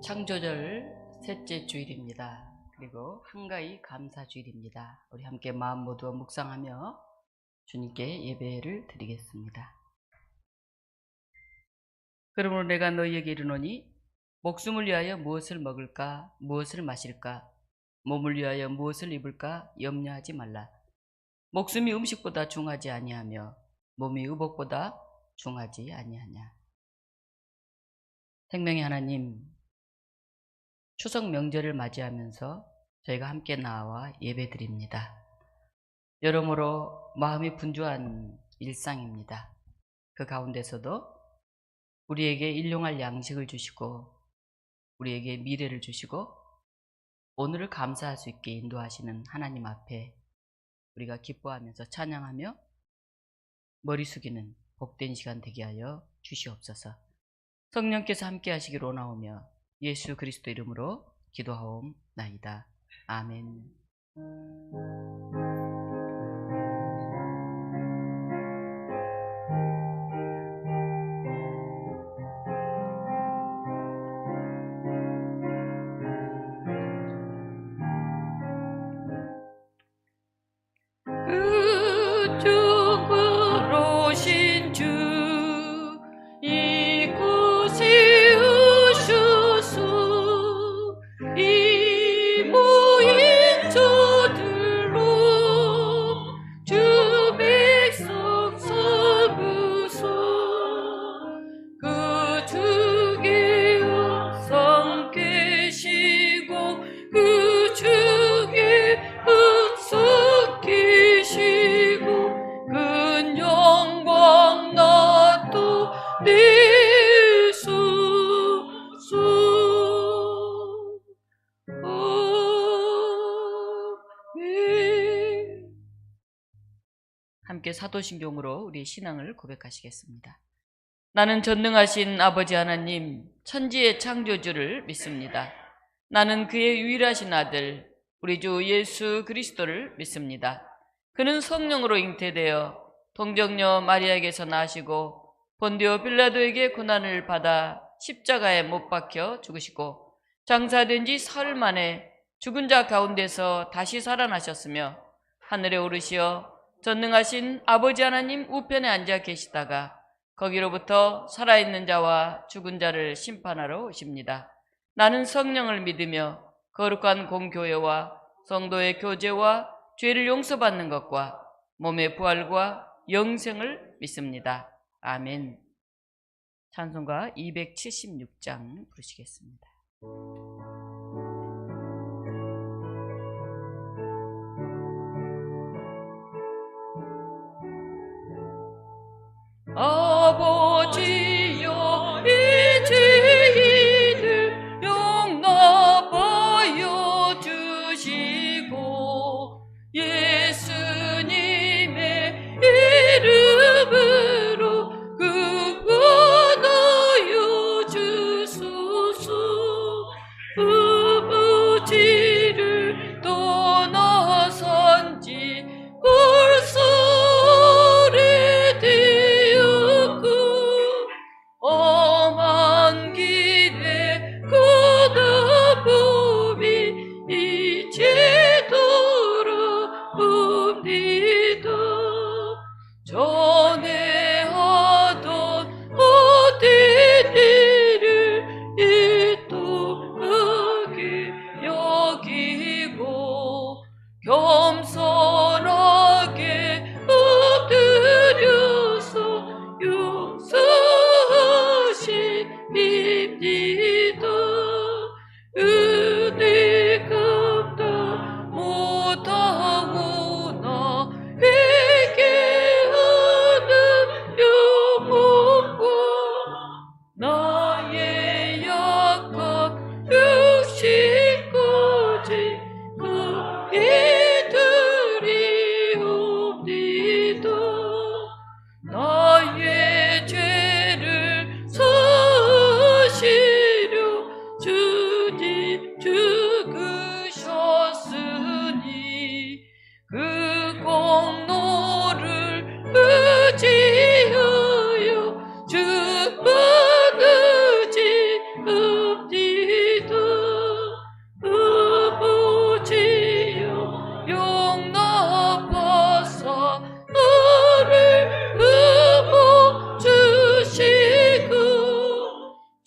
창조절 셋째 주일입니다. 그리고 한가위 감사주일입니다. 우리 함께 마음 모두 묵상하며 주님께 예배를 드리겠습니다. 그러므로 내가 너희에게 이르노니 목숨을 위하여 무엇을 먹을까 무엇을 마실까 몸을 위하여 무엇을 입을까 염려하지 말라. 목숨이 음식보다 중하지 아니하며 몸이 의복보다 중하지 아니하냐. 생명의 하나님, 추석 명절을 맞이하면서 저희가 함께 나와 예배드립니다. 여러모로 마음이 분주한 일상입니다. 그 가운데서도 우리에게 일용할 양식을 주시고 우리에게 미래를 주시고 오늘을 감사할 수 있게 인도하시는 하나님 앞에 우리가 기뻐하면서 찬양하며 머리 숙이는 복된 시간 되게 하여 주시옵소서. 성령께서 함께 하시기를 원하오며 예수 그리스도 이름으로 기도하옵나이다. 아멘. 함께 사도신경으로 우리의 신앙을 고백하시겠습니다. 나는 전능하신 아버지 하나님, 천지의 창조주를 믿습니다. 나는 그의 유일하신 아들, 우리 주 예수 그리스도를 믿습니다. 그는 성령으로 잉태되어 동정녀 마리아에게서 나시고 본디오 빌라도에게 고난을 받아 십자가에 못 박혀 죽으시고 장사된 지 사흘 만에 죽은 자 가운데서 다시 살아나셨으며 하늘에 오르시어 전능하신 아버지 하나님 우편에 앉아 계시다가 거기로부터 살아있는 자와 죽은 자를 심판하러 오십니다. 나는 성령을 믿으며 거룩한 공교회와 성도의 교제와 죄를 용서받는 것과 몸의 부활과 영생을 믿습니다. 아멘. 찬송가 276장 부르시겠습니다. 아버지여 이 죄인을 용납하여 주시고 예수님의 이름으로 구원하여 주소서. 아버지를 떠나산 지 벌써 험한 길에 걷어봄이 이제 돌아옵니다. 전에 하던 헛된 일을 이토하게 여기고 겸손하게 엎드려서 용서하십니다. 은혜 감당 못하오나 회개하는 영혼과 나의 약한 육신까지 그에 드리옵니다. 나의 죄를 사하시고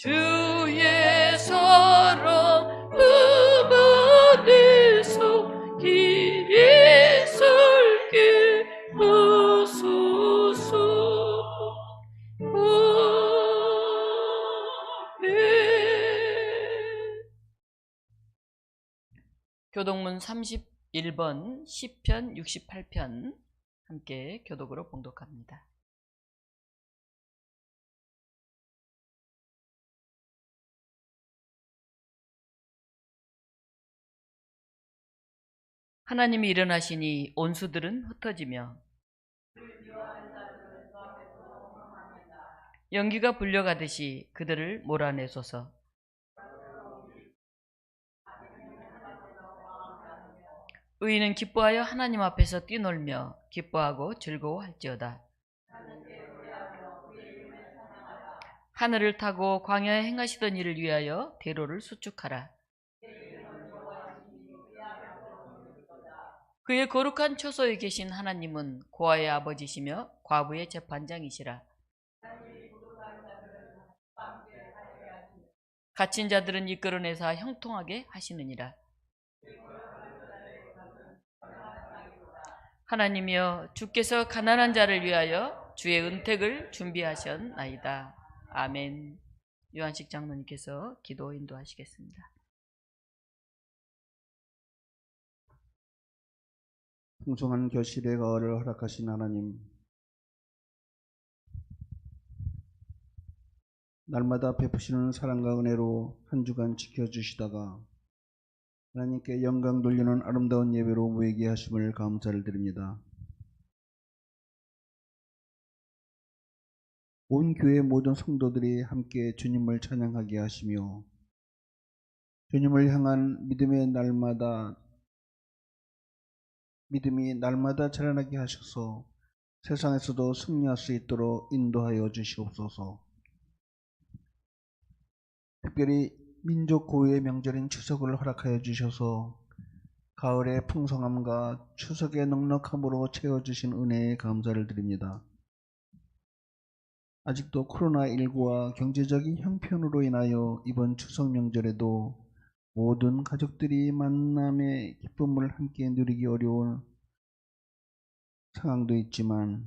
주의 사랑 그 안에서 길이 설게 하소서. 교독문 31번 시편 68편 함께 교독으로 봉독합니다. 하나님이 일어나시니 온수들은 흩어지며 연기가 불려가듯이 그들을 몰아내소서. 의인은 기뻐하여 하나님 앞에서 뛰놀며 기뻐하고 즐거워할지어다. 하늘을 타고 광야에 행하시던 일을 위하여 대로를 수축하라. 그의 거룩한 처소에 계신 하나님은 고아의 아버지시며 과부의 재판장이시라. 갇힌 자들은 이끌어내사 형통하게 하시느니라. 하나님이여 주께서 가난한 자를 위하여 주의 은택을 준비하셨나이다. 아멘. 요한식 장로님께서 기도 인도하시겠습니다. 풍성한 결실의 가을을 허락하신 하나님, 날마다 베푸시는 사랑과 은혜로 한 주간 지켜주시다가 하나님께 영광 돌리는 아름다운 예배로 모이게 하심을 감사를 드립니다. 온 교회 모든 성도들이 함께 주님을 찬양하게 하시며 주님을 향한 믿음이 날마다 자라나게 하셔서 세상에서도 승리할 수 있도록 인도하여 주시옵소서. 특별히 민족 고유의 명절인 추석을 허락하여 주셔서 가을의 풍성함과 추석의 넉넉함으로 채워주신 은혜에 감사를 드립니다. 아직도 코로나19와 경제적인 형편으로 인하여 이번 추석 명절에도 모든 가족들이 만남의 기쁨을 함께 누리기 어려운 상황도 있지만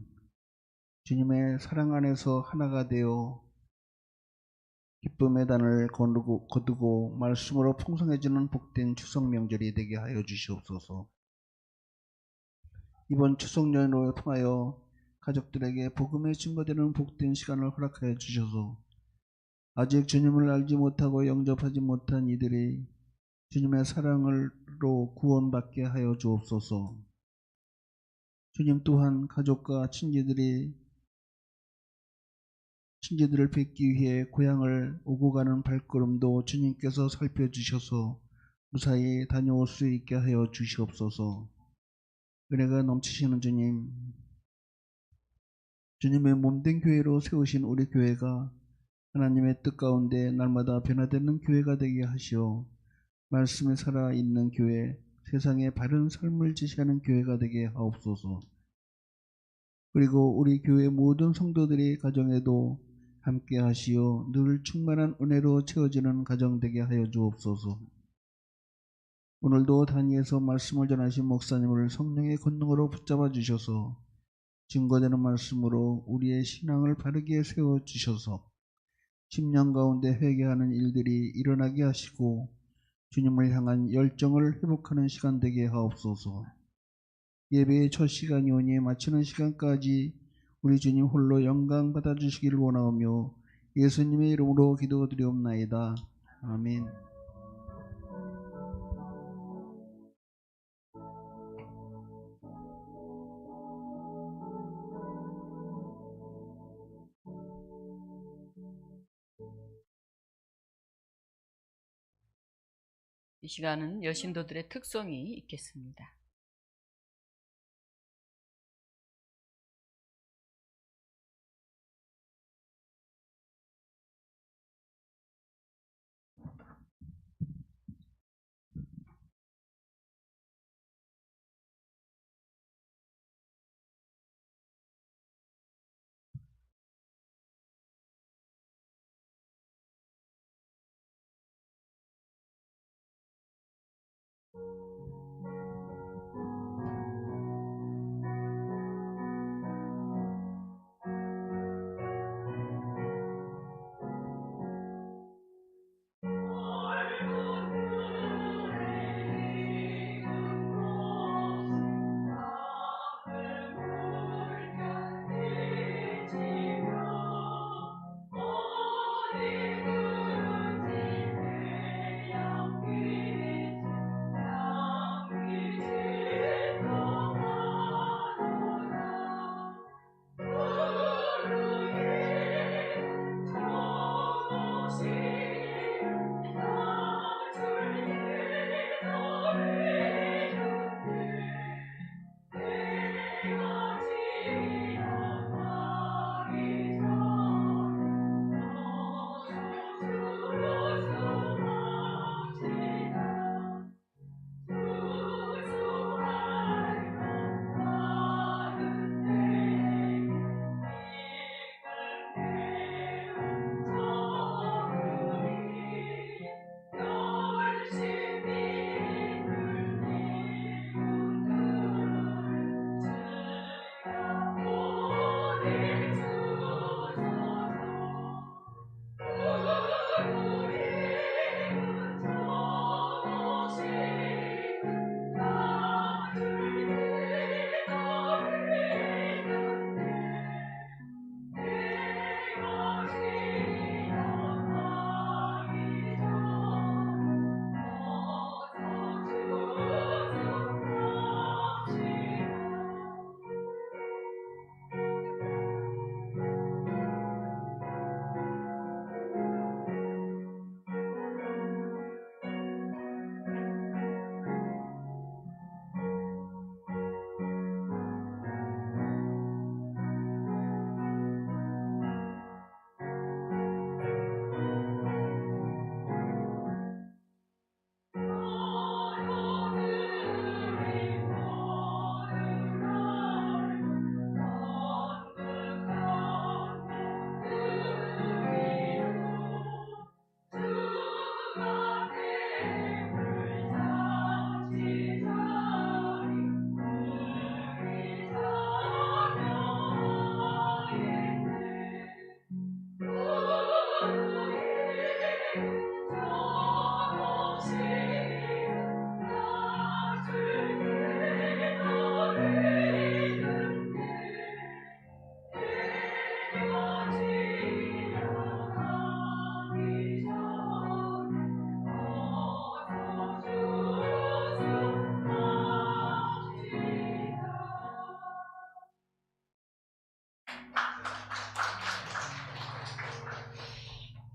주님의 사랑 안에서 하나가 되어 기쁨의 단을 거두고 말씀으로 풍성해지는 복된 추석 명절이 되게 하여 주시옵소서. 이번 추석 연휴를 통하여 가족들에게 복음의 증거되는 복된 시간을 허락하여 주셔서 아직 주님을 알지 못하고 영접하지 못한 이들이 주님의 사랑으로 구원받게 하여 주옵소서. 주님 또한 가족과 친지들을 뵙기 위해 고향을 오고 가는 발걸음도 주님께서 살펴주셔서 무사히 다녀올 수 있게 하여 주시옵소서. 은혜가 넘치시는 주님, 주님의 몸된 교회로 세우신 우리 교회가 하나님의 뜻 가운데 날마다 변화되는 교회가 되게 하시어 말씀에 살아있는 교회, 세상에 바른 삶을 지시하는 교회가 되게 하옵소서. 그리고 우리 교회 모든 성도들이 가정에도 함께 하시어 늘 충만한 은혜로 채워지는 가정 되게 하여 주옵소서. 오늘도 단위에서 말씀을 전하신 목사님을 성령의 권능으로 붙잡아 주셔서 증거되는 말씀으로 우리의 신앙을 바르게 세워주셔서 10년 가운데 회개하는 일들이 일어나게 하시고 주님을 향한 열정을 회복하는 시간 되게 하옵소서. 예배의 첫 시간이 오니 마치는 시간까지 우리 주님 홀로 영광 받아주시기를 원하오며 예수님의 이름으로 기도드리옵나이다. 아멘. 이 시간은 여신도들의 특성이 있겠습니다.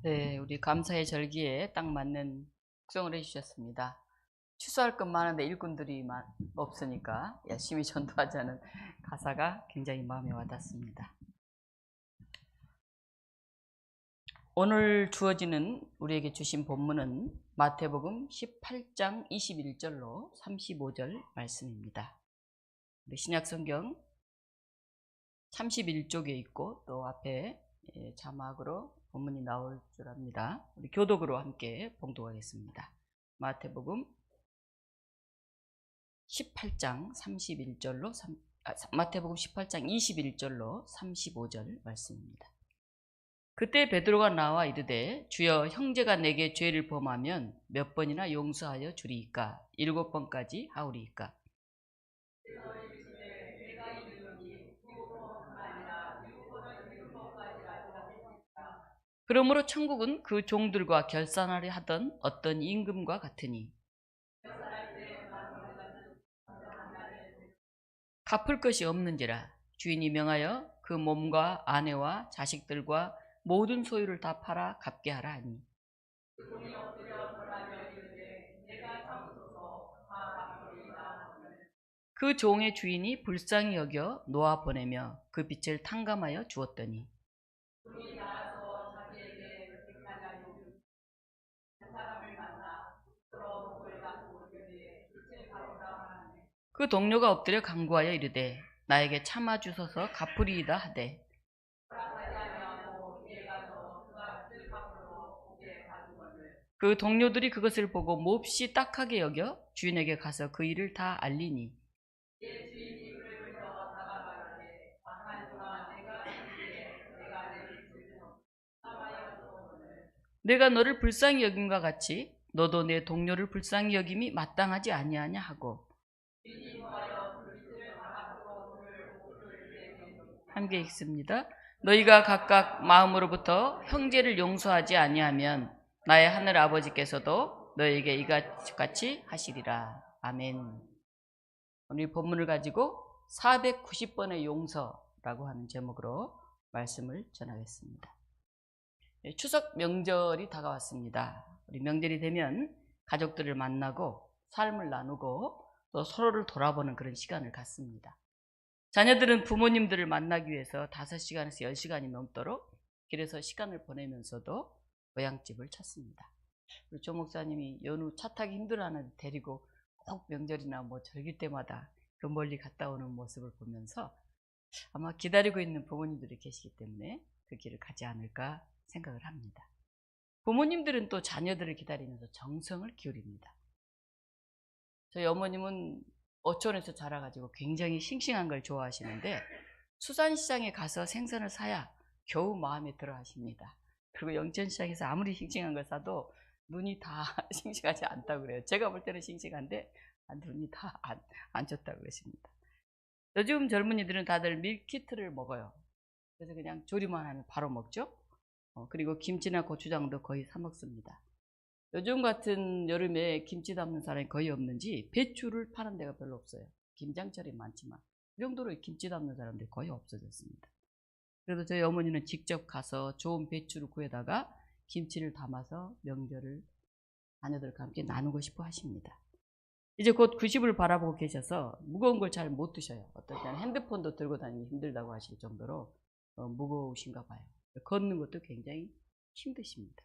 네, 우리 감사의 절기에 딱 맞는 곡성을 해주셨습니다. 취소할 건 많은데 일꾼들이 없으니까 열심히 전도하자는 가사가 굉장히 마음에 와닿습니다. 오늘 주어지는 우리에게 주신 본문은 마태복음 18장 21절로 35절 말씀입니다. 우리 신약성경 31쪽에 있고 또 앞에 자막으로 본문이 나올 줄 압니다. 우리 교독으로 함께 봉독하겠습니다. 마태복음 18장 31절로 마태복음 18장 21절로 35절 말씀입니다. 그때 베드로가 나와 이르되 주여 형제가 내게 죄를 범하면 몇 번이나 용서하여 주리이까 7번까지 하오리이까. 그러므로 천국은 그 종들과 결산하려 하던 어떤 임금과 같으니 갚을 것이 없는지라 주인이 명하여 그 몸과 아내와 자식들과 모든 소유를 다 팔아 갚게 하라 하니 그 종의 주인이 불쌍히 여겨 놓아 보내며 그 빚을 탕감하여 주었더니 그 동료가 엎드려 간구하여 이르되 나에게 참아 주소서 갚으리이다 하되 그 동료들이 그것을 보고 몹시 딱하게 여겨 주인에게 가서 그 일을 다 알리니 내가 너를 불쌍히 여김과 같이 너도 내 동료를 불쌍히 여김이 마땅하지 아니하냐 하고 함께 읽습니다. 너희가 각각 마음으로부터 형제를 용서하지 아니하면 나의 하늘 아버지께서도 너에게 이같이 하시리라. 아멘. 오늘 본문을 가지고 490번의 용서라고 하는 제목으로 말씀을 전하겠습니다. 추석 명절이 다가왔습니다. 우리 명절이 되면 가족들을 만나고 삶을 나누고 또 서로를 돌아보는 그런 시간을 갖습니다. 자녀들은 부모님들을 만나기 위해서 5시간에서 10시간이 넘도록 길에서 시간을 보내면서도 고향집을 찾습니다. 우리 조 목사님이 연휴 차 타기 힘들어하는 데리고 꼭 명절이나 뭐 절기 때마다 그 멀리 갔다 오는 모습을 보면서 아마 기다리고 있는 부모님들이 계시기 때문에 그 길을 가지 않을까 생각을 합니다. 부모님들은 또 자녀들을 기다리면서 정성을 기울입니다. 저희 어머님은 어촌에서 자라가지고 굉장히 싱싱한 걸 좋아하시는데 수산시장에 가서 생선을 사야 겨우 마음에 들어 하십니다. 그리고 영천시장에서 아무리 싱싱한 걸 사도 눈이 다 싱싱하지 않다고 그래요. 제가 볼 때는 싱싱한데 눈이 다 안 좋다고 그러십니다. 요즘 젊은이들은 다들 밀키트를 먹어요. 그래서 그냥 조리만 하면 바로 먹죠. 그리고 김치나 고추장도 거의 사 먹습니다. 요즘 같은 여름에 김치 담는 사람이 거의 없는지 배추를 파는 데가 별로 없어요. 김장철이 많지만 이 정도로 김치 담는 사람들이 거의 없어졌습니다. 그래도 저희 어머니는 직접 가서 좋은 배추를 구해다가 김치를 담아서 명절을 자녀들과 함께 나누고 싶어 하십니다. 이제 곧 90을 바라보고 계셔서 무거운 걸 잘 못 드셔요. 어떨 때는 핸드폰도 들고 다니기 힘들다고 하실 정도로 무거우신가 봐요. 걷는 것도 굉장히 힘드십니다.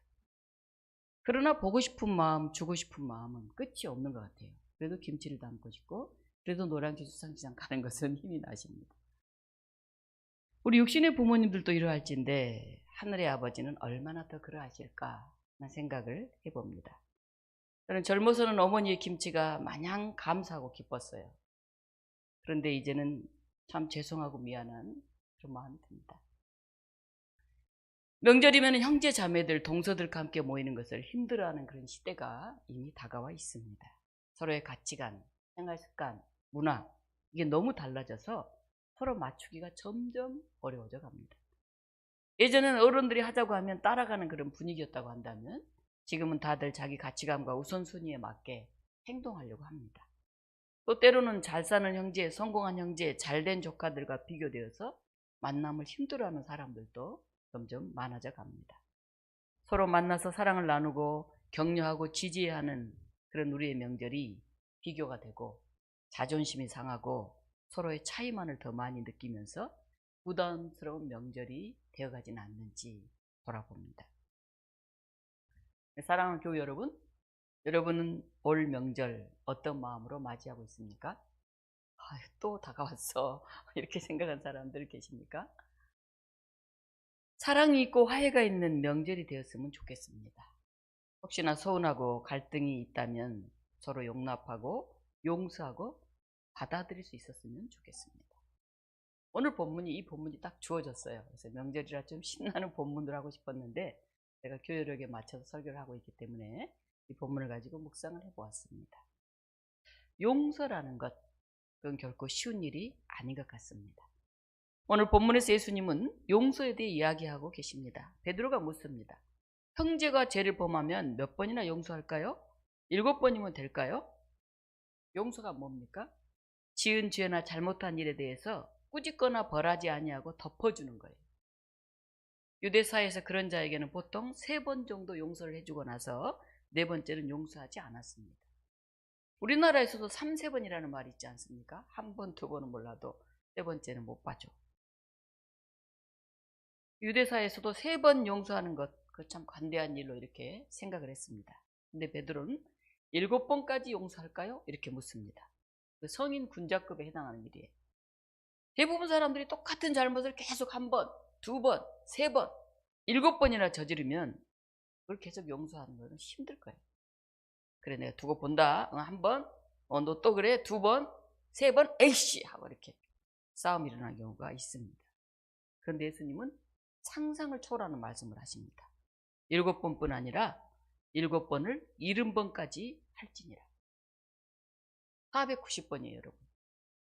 그러나 보고 싶은 마음, 주고 싶은 마음은 끝이 없는 것 같아요. 그래도 김치를 담고 싶고 그래도 노량진 수산시장 가는 것은 힘이 나십니다. 우리 육신의 부모님들도 이러할진데 하늘의 아버지는 얼마나 더 그러하실까 하는 생각을 해봅니다. 저는 젊어서는 어머니의 김치가 마냥 감사하고 기뻤어요. 그런데 이제는 참 죄송하고 미안한 그런 마음이 듭니다. 명절이면 형제 자매들 동서들과 함께 모이는 것을 힘들어하는 그런 시대가 이미 다가와 있습니다. 서로의 가치관, 생활 습관, 문화 이게 너무 달라져서 서로 맞추기가 점점 어려워져 갑니다. 예전에는 어른들이 하자고 하면 따라가는 그런 분위기였다고 한다면 지금은 다들 자기 가치관과 우선순위에 맞게 행동하려고 합니다. 또 때로는 잘 사는 형제, 성공한 형제, 잘된 조카들과 비교되어서 만남을 힘들어하는 사람들도 점점 많아져 갑니다. 서로 만나서 사랑을 나누고 격려하고 지지하는 그런 우리의 명절이 비교가 되고 자존심이 상하고 서로의 차이만을 더 많이 느끼면서 부담스러운 명절이 되어가지는 않는지 돌아봅니다. 사랑하는 교우 여러분, 여러분은 올 명절 어떤 마음으로 맞이하고 있습니까? 또 다가왔어. 이렇게 생각한 사람들 계십니까? 사랑이 있고 화해가 있는 명절이 되었으면 좋겠습니다. 혹시나 서운하고 갈등이 있다면 서로 용납하고 용서하고 받아들일 수 있었으면 좋겠습니다. 오늘 본문이 이 본문이 딱 주어졌어요. 그래서 명절이라 좀 신나는 본문을 하고 싶었는데 제가 교회력에 맞춰서 설교를 하고 있기 때문에 이 본문을 가지고 묵상을 해보았습니다. 용서라는 것, 그건 결코 쉬운 일이 아닌 것 같습니다. 오늘 본문에서 예수님은 용서에 대해 이야기하고 계십니다. 베드로가 묻습니다. 형제가 죄를 범하면 몇 번이나 용서할까요? 7번이면 될까요? 용서가 뭡니까? 지은 죄나 잘못한 일에 대해서 꾸짖거나 벌하지 아니하고 덮어주는 거예요. 유대사회에서 그런 자에게는 보통 3번 정도 용서를 해주고 나서 4번째는 용서하지 않았습니다. 우리나라에서도 3, 4번이라는 말이 있지 않습니까? 1번, 2번은 몰라도 3번째는 못 봐줘. 유대사에서도 3번 용서하는 것, 그 참 관대한 일로 이렇게 생각을 했습니다. 근데 베드로는 7번까지 용서할까요? 이렇게 묻습니다. 그 성인 군자급에 해당하는 일이에요. 대부분 사람들이 똑같은 잘못을 계속 1번, 2번, 3번, 7번이나 저지르면 그걸 계속 용서하는 건 힘들 거예요. 그래, 내가 두고 본다. 1번, 너 또 그래. 2번, 3번, 에이씨! 하고 이렇게 싸움이 일어나는 경우가 있습니다. 그런데 예수님은 상상을 초월하는 말씀을 하십니다. 7번뿐 아니라 7번을 70번까지 할지니라. 490번이에요, 여러분.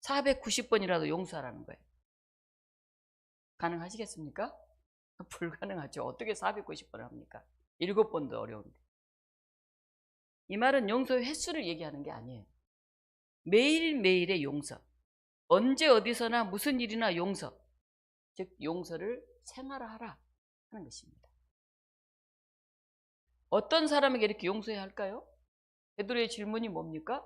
490번이라도 용서하라는 거예요. 가능하시겠습니까? 불가능하죠. 어떻게 490번을 합니까? 7번도 어려운데. 이 말은 용서의 횟수를 얘기하는 게 아니에요. 매일매일의 용서. 언제 어디서나 무슨 일이나 용서. 즉 용서를 생활화하라 하는 것입니다. 어떤 사람에게 이렇게 용서해야 할까요? 베드로의 질문이 뭡니까?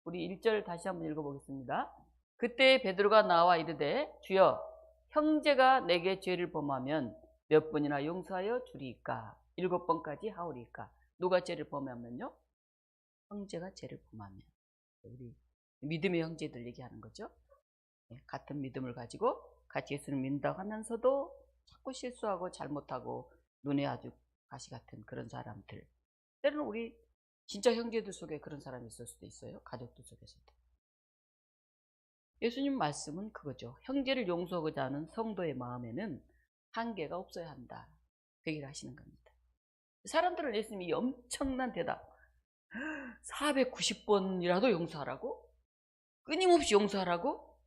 우리 1절 다시 한번 읽어보겠습니다. 그때 베드로가 나와 이르되 주여 형제가 내게 죄를 범하면 몇 번이나 용서하여 주리이까? 7번까지 하오리이까? 누가 죄를 범하면요? 형제가 죄를 범하면. 우리 믿음의 형제들 얘기하는 거죠. 같은 믿음을 가지고 같이 예수를 믿는다고 하면서도 자꾸 실수하고 잘못하고 눈에 아주 가시 같은 그런 사람들. 때로는 우리 진짜 형제들 속에 그런 사람이 있을 수도 있어요. 가족들 속에서도. 예수님 말씀은 그거죠. 형제를 용서하고자 하는 성도의 마음에는 한계가 없어야 한다. 그 얘기를 하시는 겁니다. 사람들은 예수님이 엄청난 대답. 490번이라도 용서하라고? 끊임없이 용서하라고?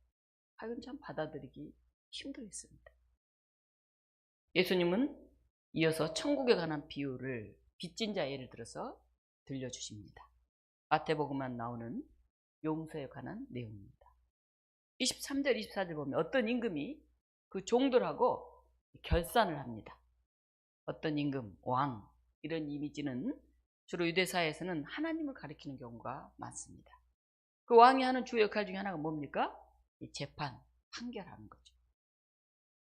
이건 참 받아들이기 힘들었습니다. 예수님은 이어서 천국에 관한 비유를 빚진 자 예를 들어서 들려주십니다. 마태복음만 나오는 용서에 관한 내용입니다. 23절, 24절 보면 어떤 임금이 그 종들하고 결산을 합니다. 어떤 임금, 왕, 이런 이미지는 주로 유대사회에서는 하나님을 가리키는 경우가 많습니다. 그 왕이 하는 주 역할 중에 하나가 뭡니까? 재판, 판결하는 거죠.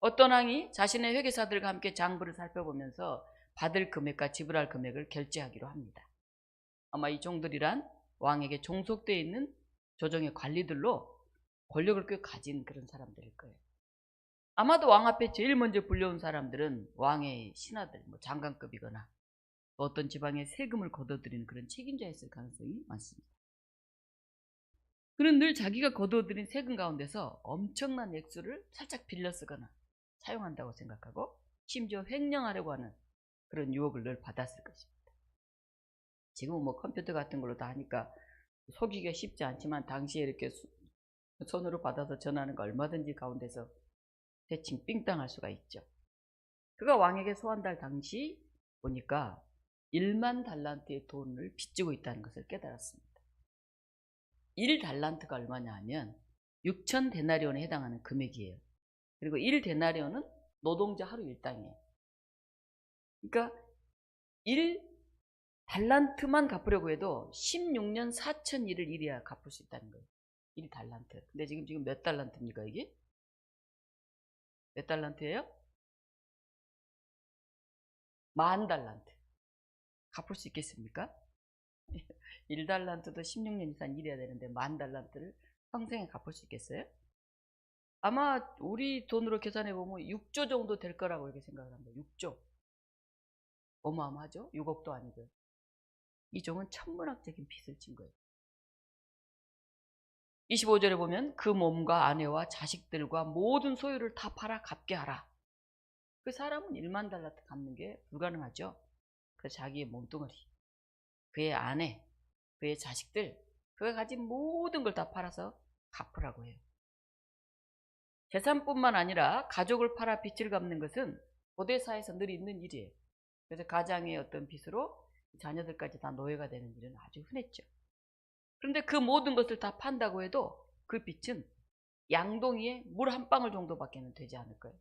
어떤 왕이 자신의 회계사들과 함께 장부를 살펴보면서 받을 금액과 지불할 금액을 결제하기로 합니다. 아마 이 종들이란 왕에게 종속되어 있는 조정의 관리들로 권력을 꽤 가진 그런 사람들일 거예요. 아마도 왕 앞에 제일 먼저 불려온 사람들은 왕의 신하들, 장관급이거나 어떤 지방에 세금을 걷어들이는 그런 책임자였을 가능성이 많습니다. 그는 늘 자기가 거둬들인 세금 가운데서 엄청난 액수를 살짝 빌려 쓰거나 사용한다고 생각하고 심지어 횡령하려고 하는 그런 유혹을 늘 받았을 것입니다. 지금은 컴퓨터 같은 걸로 다 하니까 속이기가 쉽지 않지만 당시에 이렇게 손으로 받아서 전하는 거 얼마든지 가운데서 대칭 삥땅할 수가 있죠. 그가 왕에게 소환될 당시 보니까 1만 달란트의 돈을 빚지고 있다는 것을 깨달았습니다. 1달란트가 얼마냐 하면 6천 데나리온에 해당하는 금액이에요. 그리고 1데나리온은 노동자 하루 일당이에요. 그러니까 1달란트만 갚으려고 해도 16년 4,000일을 일해야 갚을 수 있다는 거예요. 1달란트. 근데 지금 몇 달란트입니까, 이게? 몇 달란트예요? 10,000달란트. 갚을 수 있겠습니까? 1달란트도 16년 이상 일해야 되는데 10,000달란트를 평생에 갚을 수 있겠어요? 아마 우리 돈으로 계산해 보면 6조 정도 될 거라고 이렇게 생각을 합니다. 6조. 어마어마하죠? 6억도 아니고요. 이 종은 천문학적인 빚을 진 거예요. 25절에 보면 그 몸과 아내와 자식들과 모든 소유를 다 팔아 갚게 하라. 그 사람은 10,000달란트 갚는 게 불가능하죠. 그래서 자기의 몸뚱아리, 그의 아내, 그의 자식들, 그가 가진 모든 걸 다 팔아서 갚으라고 해요. 재산뿐만 아니라 가족을 팔아 빚을 갚는 것은 고대사에서 늘 있는 일이에요. 그래서 가장의 어떤 빚으로 자녀들까지 다 노예가 되는 일은 아주 흔했죠. 그런데 그 모든 것을 다 판다고 해도 그 빚은 양동이에 물 한 방울 정도밖에 되지 않을 거예요.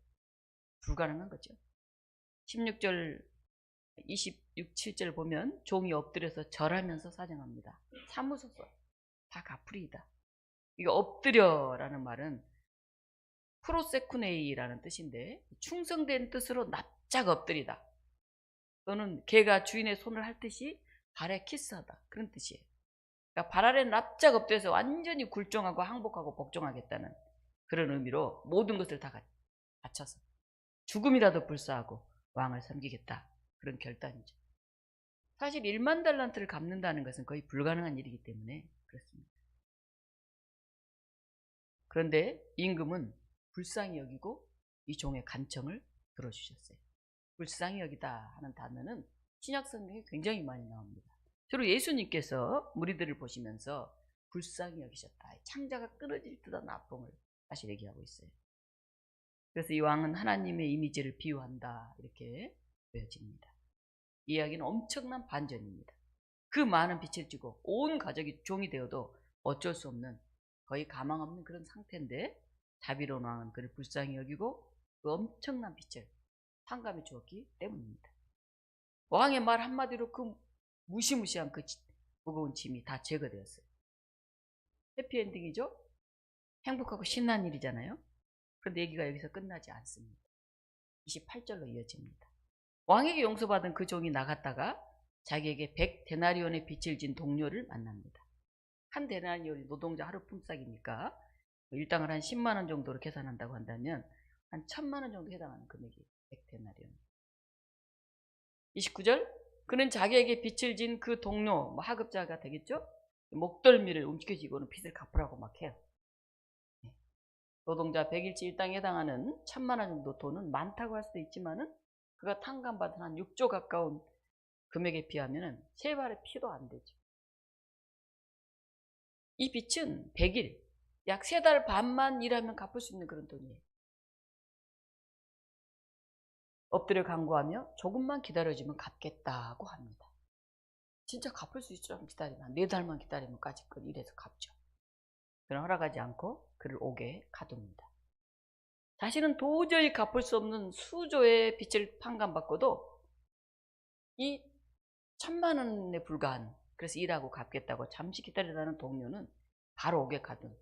불가능한 거죠. 16절, 26, 7절 보면 종이 엎드려서 절하면서 사정합니다. 참으소서, 다 갚으리이다. 이거 엎드려라는 말은 프로세쿠네이라는 뜻인데 충성된 뜻으로 납작 엎드리다. 또는 개가 주인의 손을 핥듯이 발에 키스하다. 그런 뜻이에요. 그러니까 발 아래 납작 엎드려서 완전히 굴종하고 항복하고 복종하겠다는 그런 의미로 모든 것을 다 바쳐서 죽음이라도 불사하고 왕을 섬기겠다. 그런 결단이죠. 사실 10,000달란트를 갚는다는 것은 거의 불가능한 일이기 때문에 그렇습니다. 그런데 임금은 불쌍히 여기고 이 종의 간청을 들어주셨어요. 불쌍히 여기다 하는 단어는 신약 성경에 굉장히 많이 나옵니다. 주로 예수님께서 무리들을 보시면서 불쌍히 여기셨다. 창자가 끊어질 듯한 아픔을 다시 얘기하고 있어요. 그래서 이 왕은 하나님의 이미지를 비유한다. 이렇게 보여집니다. 이 이야기는 엄청난 반전입니다. 그 많은 빚을 지고 온 가족이 종이 되어도 어쩔 수 없는 거의 가망 없는 그런 상태인데 자비로운 왕은 그를 불쌍히 여기고 그 엄청난 빚을 탕감해 주었기 때문입니다. 왕의 말 한마디로 그 무시무시한 그 무거운 짐이 다 제거되었어요. 해피엔딩이죠? 행복하고 신난 일이잖아요. 그런데 얘기가 여기서 끝나지 않습니다. 28절로 이어집니다. 왕에게 용서받은 그 종이 나갔다가 자기에게 100데나리온의 빚을 진 동료를 만납니다. 한 데나리온이 노동자 하루 품삯이니까 일당을 한 10만 원 정도로 계산한다고 한다면 한 1,000만 원 정도 해당하는 금액이 100데나리온. 29절, 그는 자기에게 빚을 진 그 동료, 하급자가 되겠죠? 목덜미를 움켜쥐고는 빚을 갚으라고 막 해요. 노동자 100일치 일당에 해당하는 1,000만 원 정도 돈은 많다고 할 수도 있지만은 그가 탕감받은 한 6조 가까운 금액에 비하면은 세 발의 피도 안 되죠. 이 빚은 100일, 약 3달 반만 일하면 갚을 수 있는 그런 돈이에요. 엎드려 간구하며 조금만 기다려주면 갚겠다고 합니다. 진짜 갚을 수 있죠. 기다리면 4달만 기다리면 까짓것 이래서 갚죠. 그는 허락하지 않고 그를 옥에 가둡니다. 자신은 도저히 갚을 수 없는 수조의 빚을 판감받고도 이 1,000만 원에 불과한, 그래서 일하고 갚겠다고 잠시 기다리라는 동료는 바로 옥에 가둔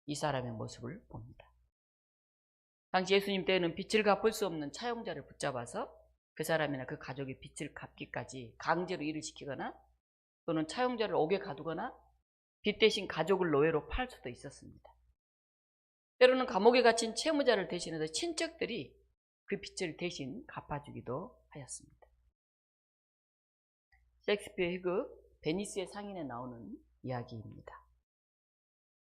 이 사람의 모습을 봅니다. 당시 예수님 때에는 빚을 갚을 수 없는 차용자를 붙잡아서 그 사람이나 그 가족의 빚을 갚기까지 강제로 일을 시키거나 또는 차용자를 옥에 가두거나 빚 대신 가족을 노예로 팔 수도 있었습니다. 때로는 감옥에 갇힌 채무자를 대신해서 친척들이 그 빚을 대신 갚아주기도 하였습니다. 셰익스피어의 희극 베니스의 상인에 나오는 이야기입니다.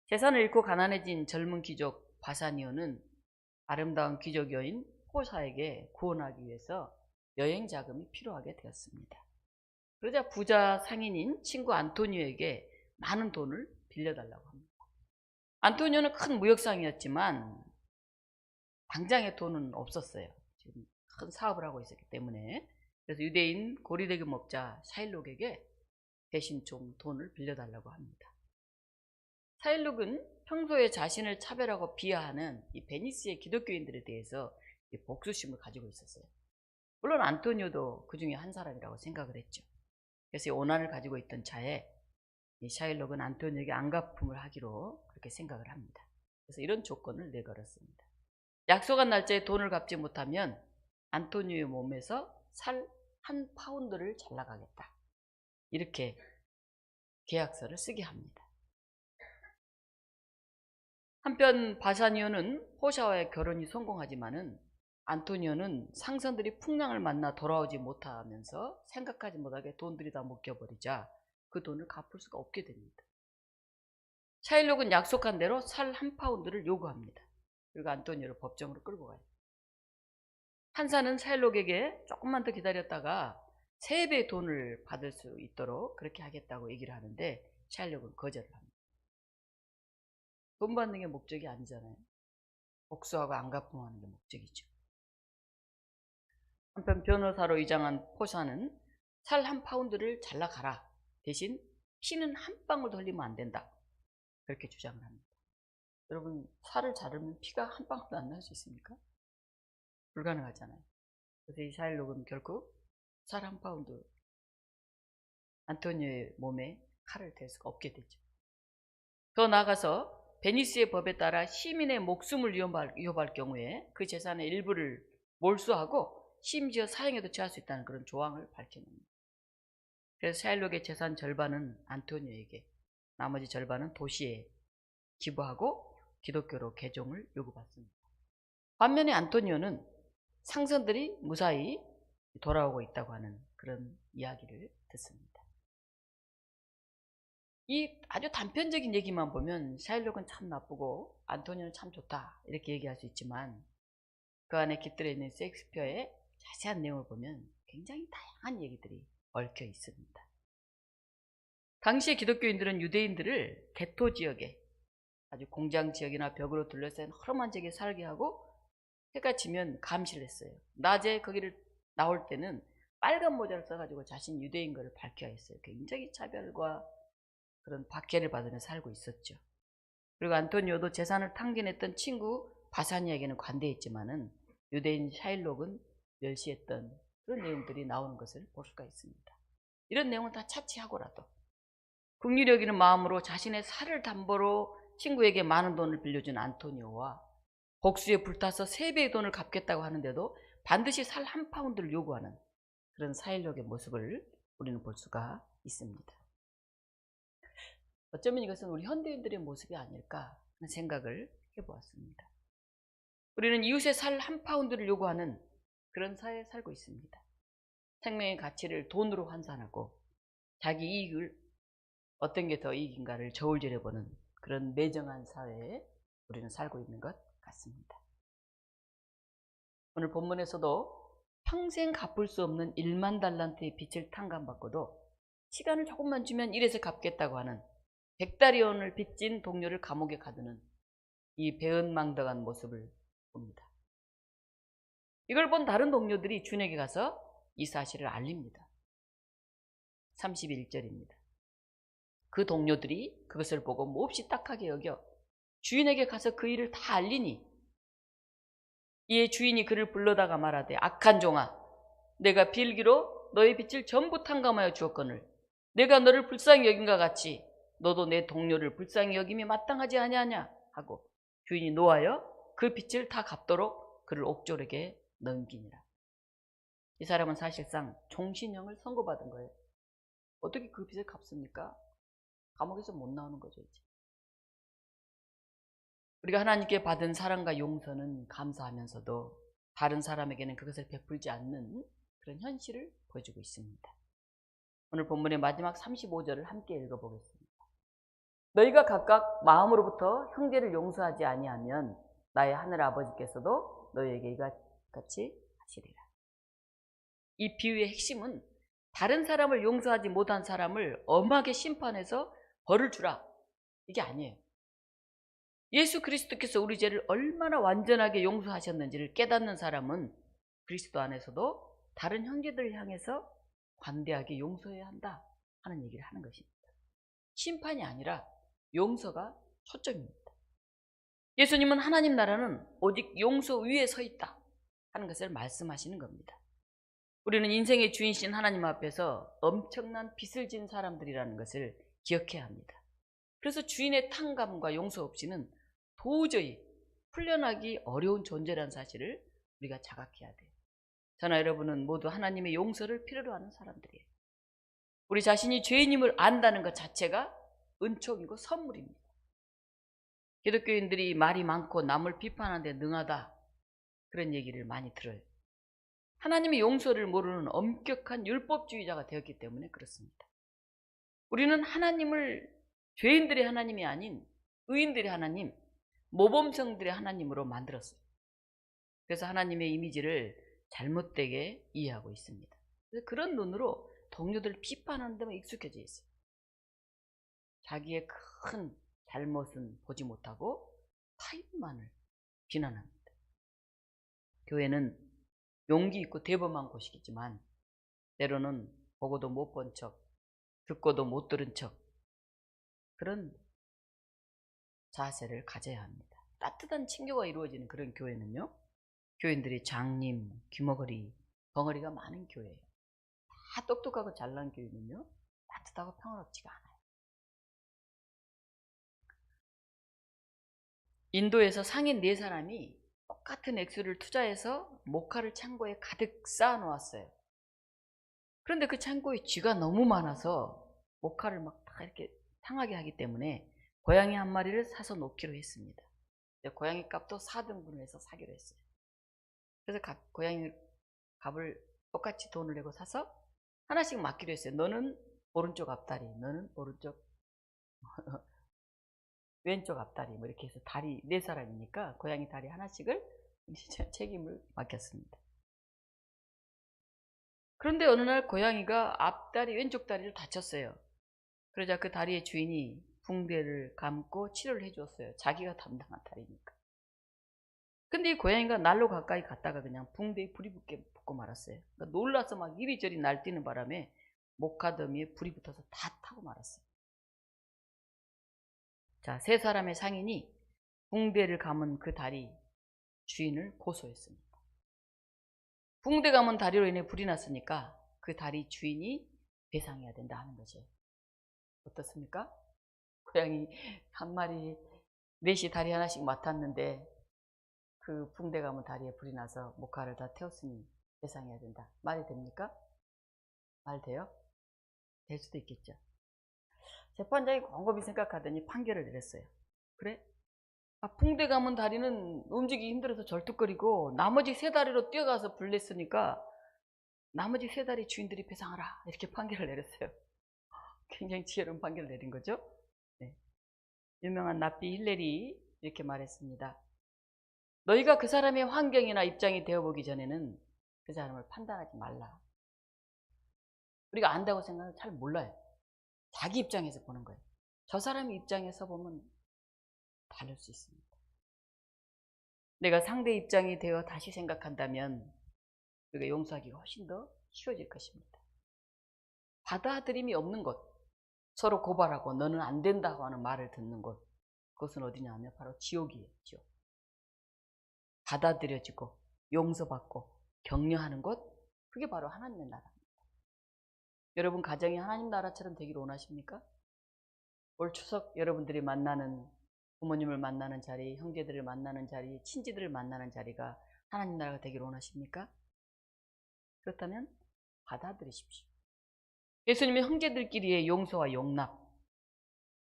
재산을 잃고 가난해진 젊은 귀족 바사니오는 아름다운 귀족 여인 포사에게 구원하기 위해서 여행 자금이 필요하게 되었습니다. 그러자 부자 상인인 친구 안토니오에게 많은 돈을 빌려달라고 합니다. 안토니오는 큰 무역상이었지만 당장의 돈은 없었어요. 지금 큰 사업을 하고 있었기 때문에. 그래서 유대인 고리대금 업자 샤일록에게 대신 좀 돈을 빌려달라고 합니다. 샤일록은 평소에 자신을 차별하고 비하하는 이 베니스의 기독교인들에 대해서 복수심을 가지고 있었어요. 물론 안토니오도 그 중에 한 사람이라고 생각을 했죠. 그래서 이 오난을 가지고 있던 차에 이 샤일록은 안토니오에게 안갚음을 하기로 그렇게 생각을 합니다. 그래서 이런 조건을 내걸었습니다. 약속한 날짜에 돈을 갚지 못하면 안토니오의 몸에서 살 1파운드를 잘라가겠다. 이렇게 계약서를 쓰게 합니다. 한편 바사니오는 포샤와의 결혼이 성공하지만은 안토니오는 상선들이 풍랑을 만나 돌아오지 못하면서 생각하지 못하게 돈들이 다 묶여버리자 그 돈을 갚을 수가 없게 됩니다. 샤일록은 약속한 대로 살 1파운드를 요구합니다. 그리고 안토니오를 법정으로 끌고 가요. 판사는 샤일록에게 조금만 더 기다렸다가 3배의 돈을 받을 수 있도록 그렇게 하겠다고 얘기를 하는데 샤일록은 거절을 합니다. 돈 받는 게 목적이 아니잖아요. 복수하고 안갚음하는 게 목적이죠. 한편 변호사로 위장한 포샤는 살 1파운드를 잘라가라. 대신 피는 한 방울도 흘리면 안 된다. 그렇게 주장을 합니다. 여러분, 살을 자르면 피가 한 방울도 안 날 수 있습니까? 불가능하잖아요. 그래서 이 샤일록은 결국 살 1파운드 안토니오의 몸에 칼을 댈 수가 없게 되죠. 더 나아가서 베니스의 법에 따라 시민의 목숨을 위협할 경우에 그 재산의 일부를 몰수하고 심지어 사형에도 처할 수 있다는 그런 조항을 밝혀냅니다. 그래서 샤일록의 재산 절반은 안토니오에게, 나머지 절반은 도시에 기부하고 기독교로 개종을 요구받습니다. 반면에 안토니오는 상선들이 무사히 돌아오고 있다고 하는 그런 이야기를 듣습니다. 이 아주 단편적인 얘기만 보면 샤일록은 참 나쁘고 안토니오는 참 좋다 이렇게 얘기할 수 있지만 그 안에 깃들어 있는 셰익스피어의 자세한 내용을 보면 굉장히 다양한 얘기들이 얽혀 있습니다. 당시의 기독교인들은 유대인들을 게토 지역에, 아주 공장 지역이나 벽으로 둘러싼 허름한 지역에 살게 하고 해가 지면 감시를 했어요. 낮에 거기를 나올 때는 빨간 모자를 써가지고 자신 유대인 것을 밝혀야 했어요. 굉장히 차별과 그런 박해를 받으며 살고 있었죠. 그리고 안토니오도 재산을 탕진했던 친구 바사니에게는 관대했지만은 유대인 샤일록은 멸시했던 그런 내용들이 나오는 것을 볼 수가 있습니다. 이런 내용을 다 차치하고라도 긍휼히 여기는 마음으로 자신의 살을 담보로 친구에게 많은 돈을 빌려준 안토니오와 복수에 불타서 3배의 돈을 갚겠다고 하는데도 반드시 살 1파운드를 요구하는 그런 샤일록의 모습을 우리는 볼 수가 있습니다. 어쩌면 이것은 우리 현대인들의 모습이 아닐까 하는 생각을 해보았습니다. 우리는 이웃의 살 1파운드를 요구하는 그런 사회에 살고 있습니다. 생명의 가치를 돈으로 환산하고 자기 이익을 어떤 게 더 이익인가를 저울질해보는 그런 매정한 사회에 우리는 살고 있는 것 같습니다. 오늘 본문에서도 평생 갚을 수 없는 1만 달란트의 빚을 탕감받고도 시간을 조금만 주면 이래서 갚겠다고 하는 100달러를 빚진 동료를 감옥에 가두는 이 배은망덕한 모습을 봅니다. 이걸 본 다른 동료들이 주인에게 가서 이 사실을 알립니다. 31절입니다. 그 동료들이 그것을 보고 몹시 딱하게 여겨 주인에게 가서 그 일을 다 알리니 이에 주인이 그를 불러다가 말하되 악한 종아, 내가 빌기로 너의 빚을 전부 탕감하여 주었거늘 내가 너를 불쌍히 여긴과 같이 너도 내 동료를 불쌍히 여김이 마땅하지 아니하냐 하고 주인이 노하여 그 빚을 다 갚도록 그를 옥졸에게 넘기니라. 이 사람은 사실상 종신형을 선고받은 거예요. 어떻게 그 빚을 갚습니까? 감옥에서 못 나오는 거죠. 이제. 우리가 하나님께 받은 사랑과 용서는 감사하면서도 다른 사람에게는 그것을 베풀지 않는 그런 현실을 보여주고 있습니다. 오늘 본문의 마지막 35절을 함께 읽어보겠습니다. 너희가 각각 마음으로부터 형제를 용서하지 아니하면 나의 하늘 아버지께서도 너희에게 이같이 하시리라. 이 비유의 핵심은 다른 사람을 용서하지 못한 사람을 엄하게 심판해서 벌을 주라, 이게 아니에요. 예수 그리스도께서 우리 죄를 얼마나 완전하게 용서하셨는지를 깨닫는 사람은 그리스도 안에서도 다른 형제들을 향해서 관대하게 용서해야 한다 하는 얘기를 하는 것입니다. 심판이 아니라 용서가 초점입니다. 예수님은 하나님 나라는 오직 용서 위에 서 있다 하는 것을 말씀하시는 겁니다. 우리는 인생의 주인이신 하나님 앞에서 엄청난 빚을 진 사람들이라는 것을 기억해야 합니다. 그래서 주인의 탕감과 용서 없이는 도저히 풀려나기 어려운 존재라는 사실을 우리가 자각해야 돼요. 저나 여러분은 모두 하나님의 용서를 필요로 하는 사람들이에요. 우리 자신이 죄인임을 안다는 것 자체가 은총이고 선물입니다. 기독교인들이 말이 많고 남을 비판하는 데 능하다, 그런 얘기를 많이 들어요. 하나님의 용서를 모르는 엄격한 율법주의자가 되었기 때문에 그렇습니다. 우리는 하나님을 죄인들의 하나님이 아닌 의인들의 하나님, 모범생들의 하나님으로 만들었어요. 그래서 하나님의 이미지를 잘못되게 이해하고 있습니다. 그래서 그런 눈으로 동료들을 비판하는 데만 익숙해져 있어요. 자기의 큰 잘못은 보지 못하고 타인만을 비난합니다. 교회는 용기 있고 대범한 곳이겠지만 때로는 보고도 못 본 척, 듣고도 못 들은 척, 그런 자세를 가져야 합니다. 따뜻한 친교가 이루어지는 그런 교회는요, 교인들이 장님, 귀머거리, 벙어리가 많은 교회예요. 다 똑똑하고 잘난 교회는요, 따뜻하고 평화롭지가 않아요. 인도에서 상인 4사람이 똑같은 액수를 투자해서 모카를 창고에 가득 쌓아 놓았어요. 그런데 그 창고에 쥐가 너무 많아서 모카를 막 다 이렇게 상하게 하기 때문에 고양이 한 마리를 사서 놓기로 했습니다. 고양이 값도 4등분을 해서 사기로 했어요. 그래서 각 고양이 값을 똑같이 돈을 내고 사서 하나씩 맡기로 했어요. 너는 오른쪽 앞다리, 너는 오른쪽 왼쪽 앞다리, 뭐 이렇게 해서 다리 4사람이니까 고양이 다리 하나씩을 책임을 맡겼습니다. 그런데 어느 날 고양이가 앞다리, 왼쪽 다리를 다쳤어요. 그러자 그 다리의 주인이 붕대를 감고 치료를 해주었어요. 자기가 담당한 다리니까. 근데 이 고양이가 날로 가까이 갔다가 그냥 붕대에 불이 붙고 말았어요. 그러니까 놀라서 막 이리저리 날뛰는 바람에 목카더미에 불이 붙어서 다 타고 말았어요. 자, 3사람의 상인이 붕대를 감은 그 다리 주인을 고소했습니다. 붕대 감은 다리로 인해 불이 났으니까 그 다리 주인이 배상해야 된다 하는 거죠. 어떻습니까? 고양이 한 마리 넷이 다리 하나씩 맡았는데 그 붕대 감은 다리에 불이 나서 모카를 다 태웠으니 배상해야 된다. 말이 됩니까? 말 돼요? 될 수도 있겠죠. 재판장이 곰곰이 생각하더니 판결을 내렸어요. 그래? 붕대 감은 다리는 움직이기 힘들어서 절뚝거리고 나머지 3다리로 뛰어가서 불 냈으니까 나머지 3다리 주인들이 배상하라, 이렇게 판결을 내렸어요. 굉장히 지혜로운 판결을 내린 거죠. 네. 유명한 랍비 힐렐이 이렇게 말했습니다. 너희가 그 사람의 환경이나 입장이 되어보기 전에는 그 사람을 판단하지 말라. 우리가 안다고 생각하면 잘 몰라요. 자기 입장에서 보는 거예요. 저 사람의 입장에서 보면 다를 수 있습니다. 내가 상대 입장이 되어 다시 생각한다면 우리가 용서하기가 훨씬 더 쉬워질 것입니다. 받아들임이 없는 것, 서로 고발하고 너는 안 된다고 하는 말을 듣는 곳, 그것은 어디냐 하면 바로 지옥이에요. 지옥. 받아들여지고 용서받고 격려하는 곳, 그게 바로 하나님의 나라입니다. 여러분 가정이 하나님 나라처럼 되기를 원하십니까? 올 추석 여러분들이 만나는, 부모님을 만나는 자리, 형제들을 만나는 자리, 친지들을 만나는 자리가 하나님 나라가 되기를 원하십니까? 그렇다면 받아들이십시오. 예수님의 형제들끼리의 용서와 용납,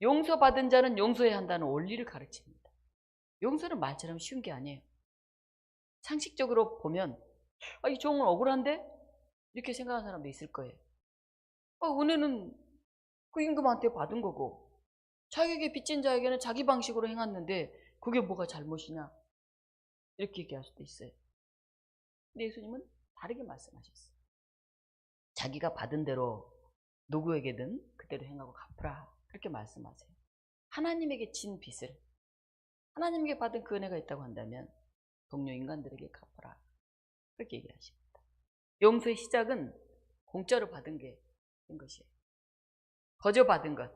용서받은 자는 용서해야 한다는 원리를 가르칩니다. 용서는 말처럼 쉬운 게 아니에요. 상식적으로 보면 이 종은 억울한데? 이렇게 생각하는 사람도 있을 거예요. 은혜는 그 임금한테 받은 거고 자기에게 빚진 자에게는 자기 방식으로 행했는데 그게 뭐가 잘못이냐, 이렇게 얘기할 수도 있어요. 근데 예수님은 다르게 말씀하셨어요. 자기가 받은 대로 누구에게든 그대로 행하고 갚으라, 그렇게 말씀하세요. 하나님에게 진 빚을, 하나님에게 받은 그 은혜가 있다고 한다면 동료 인간들에게 갚으라, 그렇게 얘기하십니다. 용서의 시작은 공짜로 받은 게 된 것이에요. 거저 받은 것,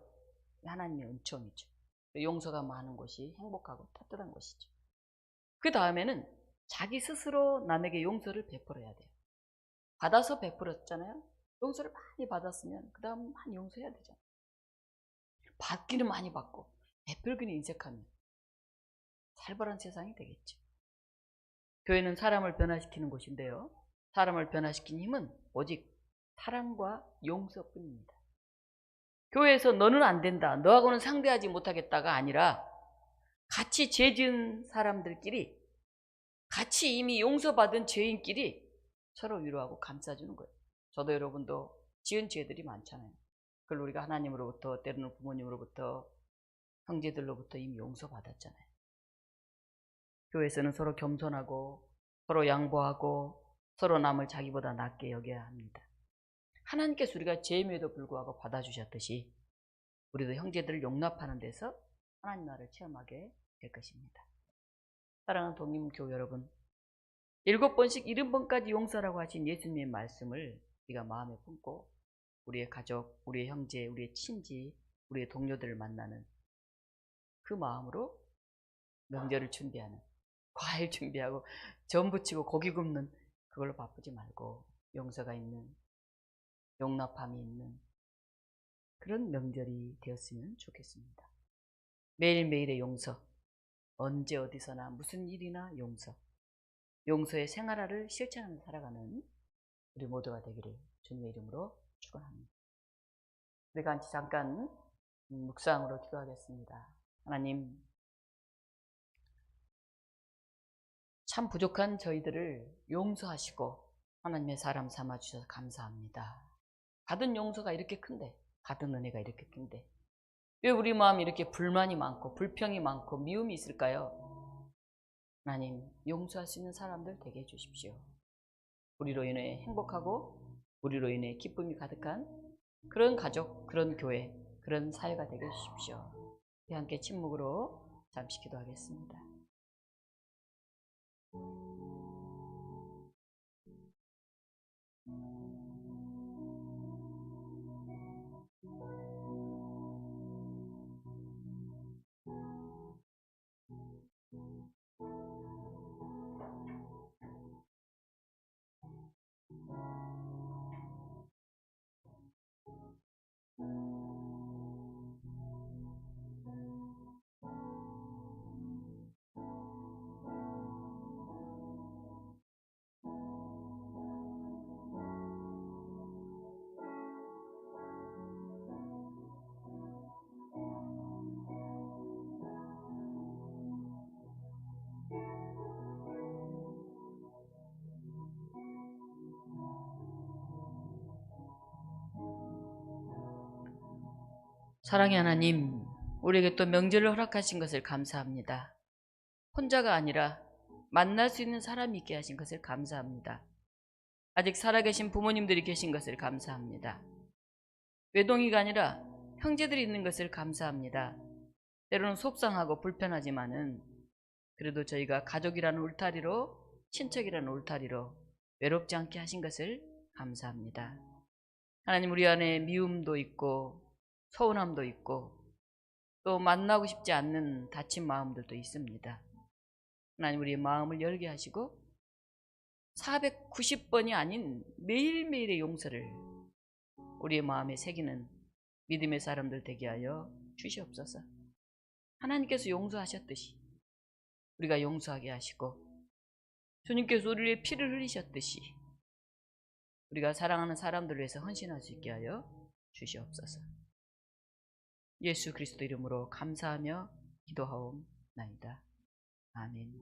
하나님의 은총이죠. 용서가 많은 곳이 행복하고 따뜻한 곳이죠. 그 다음에는 자기 스스로 남에게 용서를 베풀어야 돼요. 받아서 베풀었잖아요. 용서를 많이 받았으면 그 다음 많이 용서해야 되잖아요. 받기는 많이 받고 베풀기는 인색하면 살벌한 세상이 되겠죠. 교회는 사람을 변화시키는 곳인데요. 사람을 변화시킨 힘은 오직 사랑과 용서뿐입니다. 교회에서 너는 안 된다, 너하고는 상대하지 못하겠다가 아니라 같이 죄 지은 사람들끼리, 같이 이미 용서받은 죄인끼리 서로 위로하고 감싸주는 거예요. 저도 여러분도 지은 죄들이 많잖아요. 그걸 우리가 하나님으로부터, 때로는 부모님으로부터, 형제들로부터 이미 용서받았잖아요. 교회에서는 서로 겸손하고 서로 양보하고 서로 남을 자기보다 낮게 여겨야 합니다. 하나님께서 우리가 죄임에도 불구하고 받아주셨듯이 우리도 형제들을 용납하는 데서 하나님 나라를 체험하게 될 것입니다. 사랑하는 독립교회 여러분, 7번씩 70번까지 용서라고 하신 예수님의 말씀을 우리가 마음에 품고 우리의 가족, 우리의 형제, 우리의 친지, 우리의 동료들을 만나는 그 마음으로 명절을 준비하는, 과일 준비하고 전 부치고 고기 굽는 그걸로 바쁘지 말고 용서가 있는, 용납함이 있는 그런 명절이 되었으면 좋겠습니다. 매일매일의 용서, 언제 어디서나 무슨 일이나 용서, 용서의 생활화를 실천하며 살아가는 우리 모두가 되기를 주님의 이름으로 축원합니다. 우리가 같이 잠깐 묵상으로 기도하겠습니다. 하나님, 참 부족한 저희들을 용서하시고 하나님의 사람 삼아주셔서 감사합니다. 받은 용서가 이렇게 큰데, 받은 은혜가 이렇게 큰데 왜 우리 마음이 이렇게 불만이 많고 불평이 많고 미움이 있을까요? 하나님, 용서할 수 있는 사람들 되게 해주십시오. 우리로 인해 행복하고 우리로 인해 기쁨이 가득한 그런 가족, 그런 교회, 그런 사회가 되게 해주십시오. 우리 함께 침묵으로 잠시 기도하겠습니다. 사랑의 하나님, 우리에게 또 명절을 허락하신 것을 감사합니다. 혼자가 아니라 만날 수 있는 사람이 있게 하신 것을 감사합니다. 아직 살아계신 부모님들이 계신 것을 감사합니다. 외동이가 아니라 형제들이 있는 것을 감사합니다. 때로는 속상하고 불편하지만은 그래도 저희가 가족이라는 울타리로, 친척이라는 울타리로 외롭지 않게 하신 것을 감사합니다. 하나님, 우리 안에 미움도 있고 서운함도 있고 또 만나고 싶지 않는 다친 마음들도 있습니다. 하나님, 우리의 마음을 열게 하시고 490번이 아닌 매일매일의 용서를 우리의 마음에 새기는 믿음의 사람들 되게 하여 주시옵소서. 하나님께서 용서하셨듯이 우리가 용서하게 하시고 주님께서 우리의 피를 흘리셨듯이 우리가 사랑하는 사람들을 위해서 헌신할 수 있게 하여 주시옵소서. 예수 그리스도 이름으로 감사하며 기도하옵나이다. 아멘.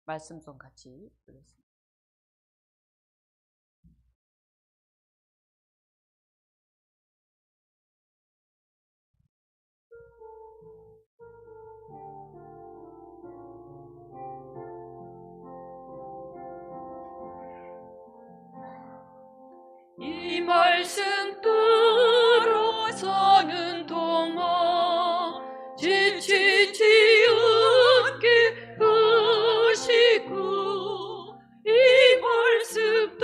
말씀송 같이 부르겠습니다. 이 말씀 들어서는 동안 지치지 않게 하시고 이 말씀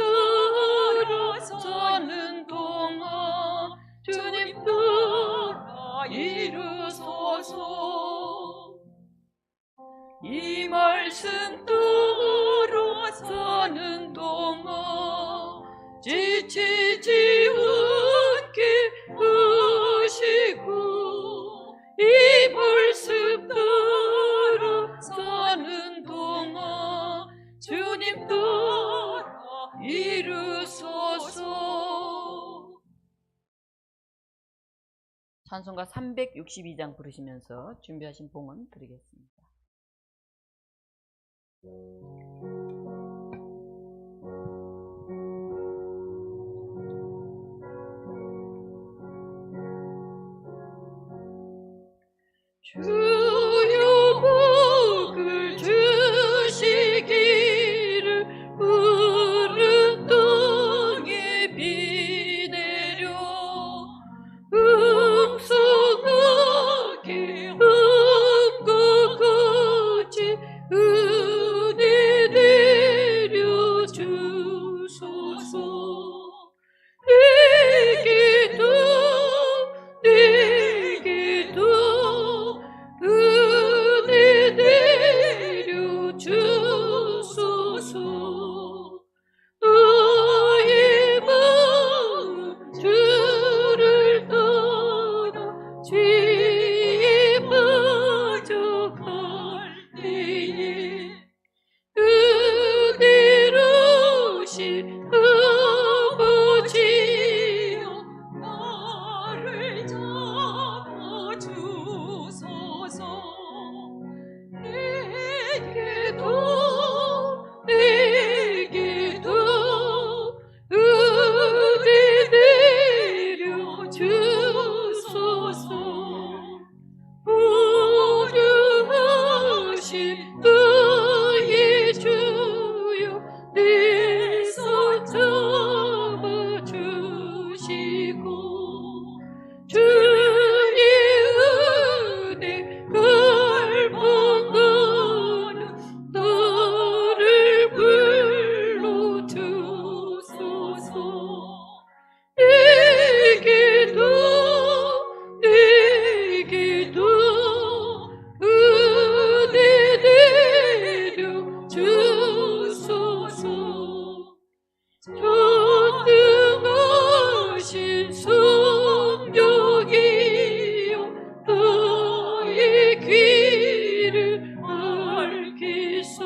들어서는 동안 주님 따라 이루소서. 이 말씀 들어서는 동안 찬송가 362장 부르시면서 준비하신 봉헌 드리겠습니다. 주여 복을 주시기를 푸른 땅에 비 내려 음성하게 함과 같이 은혜 내려 주소서. 내게도 은혜 내려 주소서. 나의 마음 주를 떠나 죄에 빠져갈 때에 은혜로우신 아버지여 나를 잡아주소서. 내게도 은혜 내려 주소서. 보류하신 나의 주여 내 손 잡아주시고 주의 은혜 갈망하는 나를 불러주소서. 내게도 은혜 내려 주소서. 전능하신 성령이여 나의 귀를 밝히사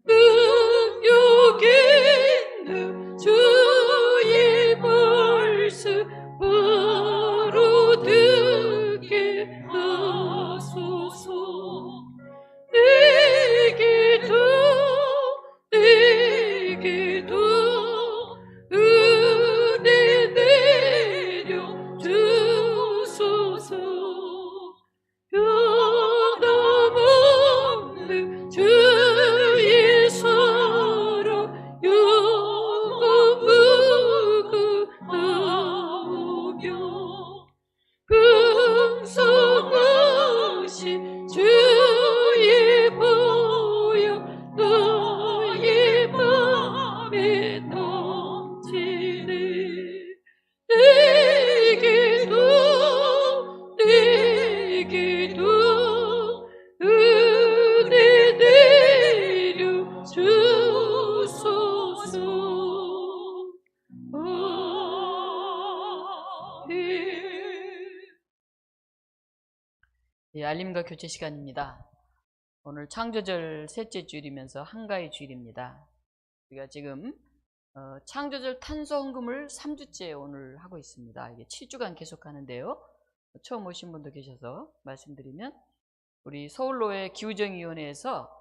능력 있는 주의 말씀 바로 듣게 하소서. 내게도 은혜 내려 주소서. 변함없는 주의 사랑 영원히 나오며 풍성하신 주의 보혈 나의 맘에 넘치네. 내게도 은혜 내려 주소서. 예, 알림과 교체 시간입니다. 오늘 창조절 셋째 주일이면서 한가위 주일입니다. 우리가 지금 창조절 탄소헌금을 3주째 오늘 하고 있습니다. 이게 7주간 계속 하는데요. 처음 오신 분도 계셔서 말씀드리면 우리 서울로의 기후정위원회에서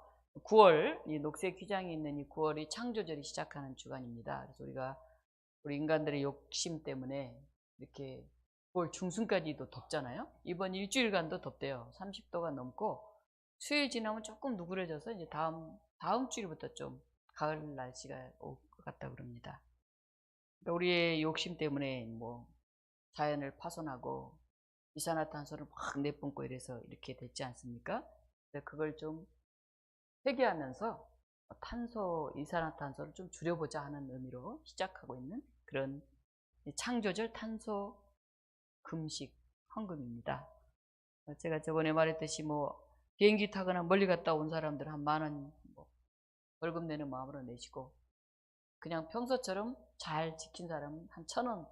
9월 이 녹색 휘장이 있는 이 9월이 창조절이 시작하는 주간입니다. 그래서 우리 인간들의 욕심 때문에 이렇게 9월 중순까지도 덥잖아요. 이번 일주일간도 덥대요. 30도가 넘고 수요일 지나면 조금 누그러져서 이제 다음 주일부터 좀 가을 날씨가 올 것 같다 그럽니다. 그러니까 우리의 욕심 때문에 뭐 자연을 파손하고 이산화탄소를 막 내뿜고 이래서 이렇게 됐지 않습니까? 그래서 그걸 좀 회개하면서 이산화탄소를 좀 줄여보자 하는 의미로 시작하고 있는 그런 창조절 탄소 금식 헌금입니다. 제가 저번에 말했듯이 뭐 비행기 타거나 멀리 갔다 온 사람들 한 10,000원 벌금 내는 마음으로 내시고 그냥 평소처럼 잘 지킨 사람은 한 1,000원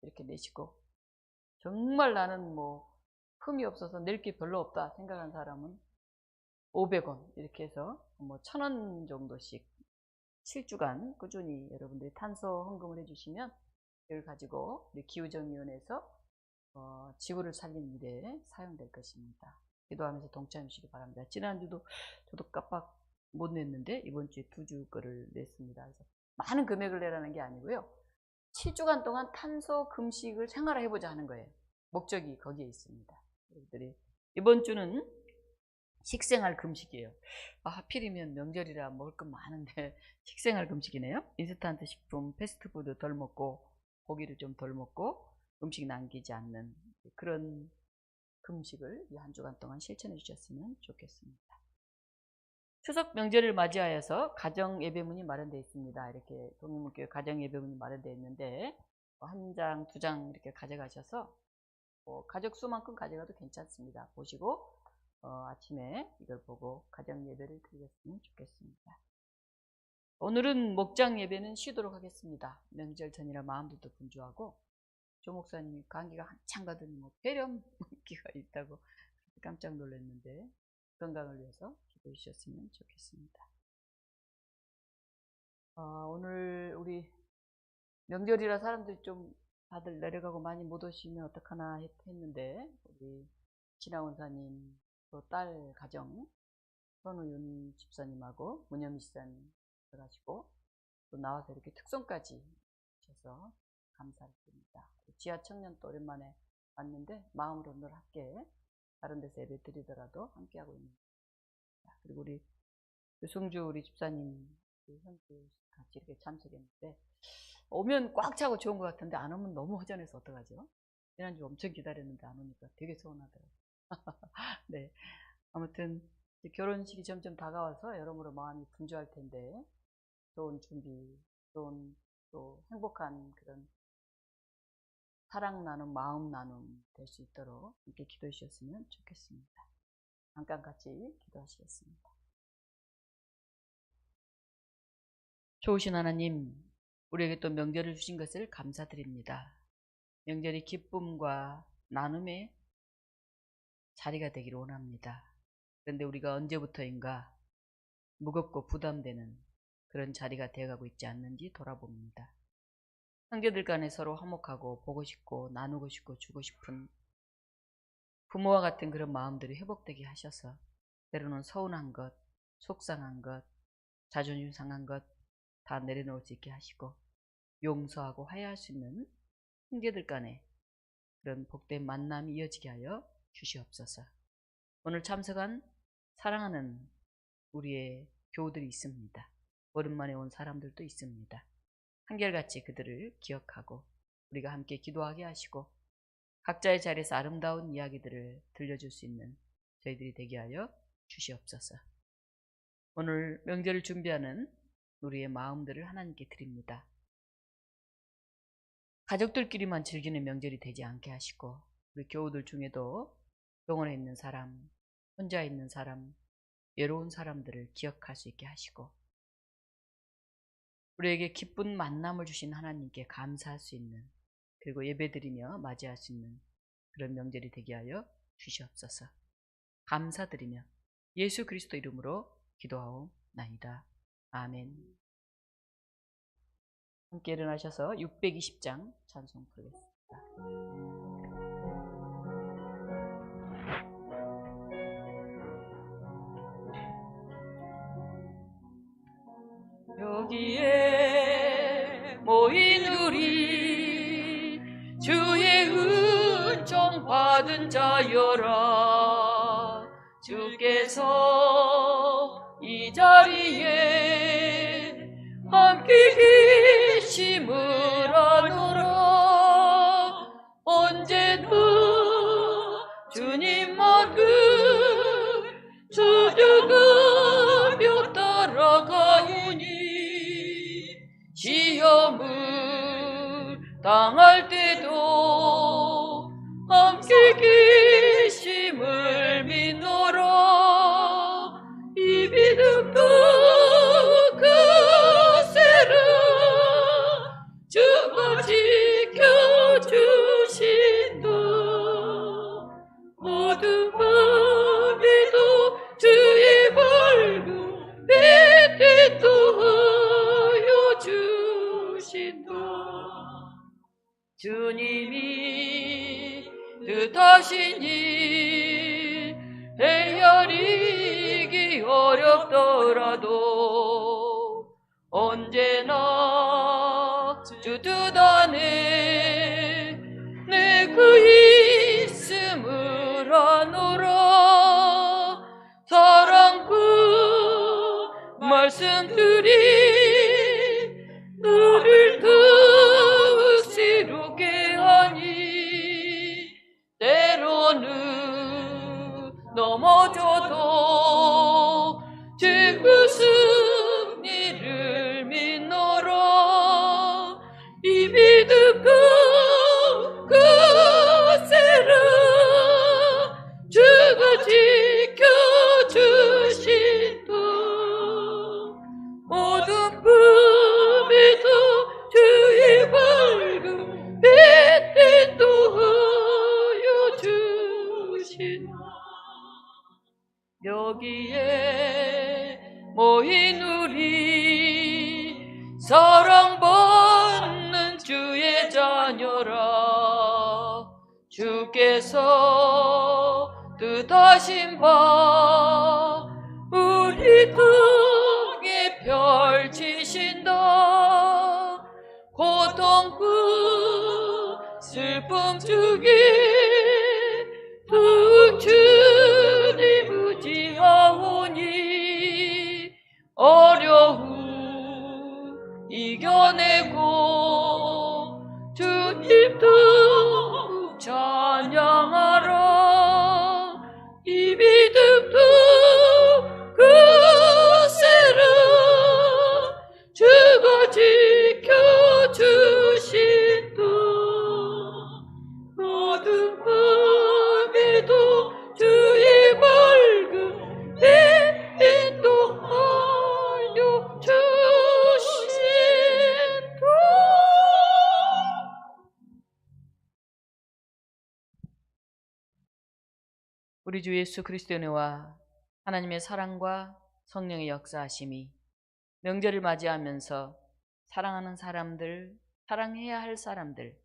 이렇게 내시고 정말 나는 뭐 흠이 없어서 낼 게 별로 없다 생각한 사람은 500원 이렇게 해서 뭐 1,000원 정도씩 7주간 꾸준히 여러분들이 탄소 헌금을 해주시면 이걸 가지고 우리 기후정위원회에서 지구를 살리는 일에 사용될 것입니다. 기도하면서 동참해 주시기 바랍니다. 지난주도 저도 깜빡 못 냈는데 이번 주에 2주 거를 냈습니다. 그래서 많은 금액을 내라는 게 아니고요. 7주간 동안 탄소 금식을 생활해보자 하는 거예요. 목적이 거기에 있습니다. 여러분들이 이번 주는 식생활 금식이에요. 하필이면 명절이라 먹을 건 많은데 식생활 금식이네요. 인스턴트 식품, 패스트푸드 덜 먹고 고기를 좀 덜 먹고 음식 남기지 않는 그런 금식을 이 한 주간 동안 실천해 주셨으면 좋겠습니다. 추석 명절을 맞이하여서 가정 예배문이 마련되어 있습니다. 이렇게 동의문교회 가정 예배문이 마련되어 있는데 한 장, 2장 이렇게 가져가셔서 가족 수만큼 가져가도 괜찮습니다. 보시고 아침에 이걸 보고 가정 예배를 드리셨으면 좋겠습니다. 오늘은 목장 예배는 쉬도록 하겠습니다. 명절 전이라 마음도 분주하고 조 목사님이 감기가 한창 가더니 폐렴기가 있다고 깜짝 놀랐는데 건강을 위해서 기도해 주셨으면 좋겠습니다. 오늘 우리 명절이라 사람들이 좀 다들 내려가고 많이 못 오시면 어떡하나 했는데 우리 진아원사님 또 딸 가정 선우윤 집사님하고 문현미 집사님 들어가시고 또 나와서 이렇게 특송까지 주셔서 감사를 드립니다. 지하 청년 또 오랜만에 왔는데 마음으로 늘 함께 다른 데서 예배 드리더라도 함께하고 있는 겁니다. 그리고 우리 유승주 우리 집사님 현주 같이 이렇게 참석했는데 오면 꽉 차고 좋은 것 같은데 안 오면 너무 허전해서 어떡하죠? 지난주 엄청 기다렸는데 안 오니까 되게 서운하더라고요. 네, 아무튼 결혼식이 점점 다가와서 여러모로 마음이 분주할 텐데 좋은 준비, 좋은 또 행복한 그런 사랑 나눔, 마음 나눔 될 수 있도록 함께 기도해 주셨으면 좋겠습니다. 잠깐 같이 기도하시겠습니다. 좋으신 하나님, 우리에게 또 명절을 주신 것을 감사드립니다. 명절이 기쁨과 나눔의 자리가 되기를 원합니다. 그런데 우리가 언제부터인가 무겁고 부담되는 그런 자리가 되어가고 있지 않는지 돌아봅니다. 형제들 간에 서로 화목하고 보고 싶고 나누고 싶고 주고 싶은 부모와 같은 그런 마음들이 회복되게 하셔서 때로는 서운한 것, 속상한 것, 자존심 상한 것 다 내려놓을 수 있게 하시고 용서하고 화해할 수 있는 형제들 간에 그런 복된 만남이 이어지게 하여 주시옵소서. 오늘 참석한 사랑하는 우리의 교우들이 있습니다. 오랜만에 온 사람들도 있습니다. 한결같이 그들을 기억하고 우리가 함께 기도하게 하시고 각자의 자리에서 아름다운 이야기들을 들려줄 수 있는 저희들이 되게 하여 주시옵소서. 오늘 명절을 준비하는 우리의 마음들을 하나님께 드립니다. 가족들끼리만 즐기는 명절이 되지 않게 하시고 우리 교우들 중에도 병원에 있는 사람, 혼자 있는 사람, 외로운 사람들을 기억할 수 있게 하시고 우리에게 기쁜 만남을 주신 하나님께 감사할 수 있는 그리고 예배드리며 맞이할 수 있는 그런 명절이 되게 하여 주시옵소서. 감사드리며 예수 그리스도 이름으로 기도하옵나이다. 아멘. 함께 일어나셔서 620장 찬송 부르겠습니다. 여기에 모인 우리 주의 은총 받은 자여라. 주께서 이 자리에 함께 계심을 아노라. 언제나 주님만큼 주저가며 따라가오니 시험을 당할 때도 함께 계심을 믿노라. 이 믿음도 크세라. 주가 지켜주신다. 모든 밤에도 주의 밝은 빛이 또하여 주신다. 주님이 뜻하신 일 헤아리기 어렵더라도 언제나 주 뜻 안에 내 그 있음을 아노라. 사랑 그 말씀들이 너를 뜻이루게 하니 때로는 넘어져도 주 그 승리를 믿노라. 이 믿음 끝세라 주가 지켜주신 듯 모든 품에도 주의 밝음 빛도 하여 주시나. 여기에 모인 우리 사랑받는 주의 자녀라. 주께서 뜻하신 바 우리 등에 펼치신다. 고통 그 슬픔 중에 그 주님 의지하오니 어려움 이겨내고 주님 뜻 찬양하라. 이 믿음 끝세라 주가 지켜주신 듯 모든 밤에도 주의 밝은 빛도 하여 주신다. 우리 주 예수 그리스도의 은혜와 하나님의 사랑과 성령의 역사하심이 명절을 맞이하면서 사랑하는 사람들, 사랑해야 할 사람들,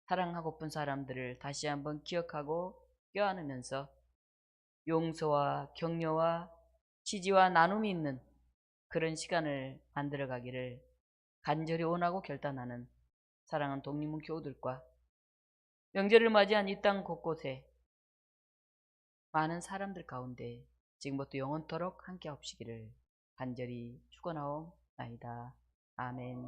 사랑하고픈 사람들을 다시 한번 기억하고 껴안으면서 용서와 격려와 지지와 나눔이 있는 그런 시간을 만들어가기를 간절히 원하고 결단하는 사랑하는 독립문 교우들과 명절을 맞이한 이 땅 곳곳에 많은 사람들 가운데 지금부터 영원토록 함께 하시기를 간절히 축원하옵나이다. 아멘.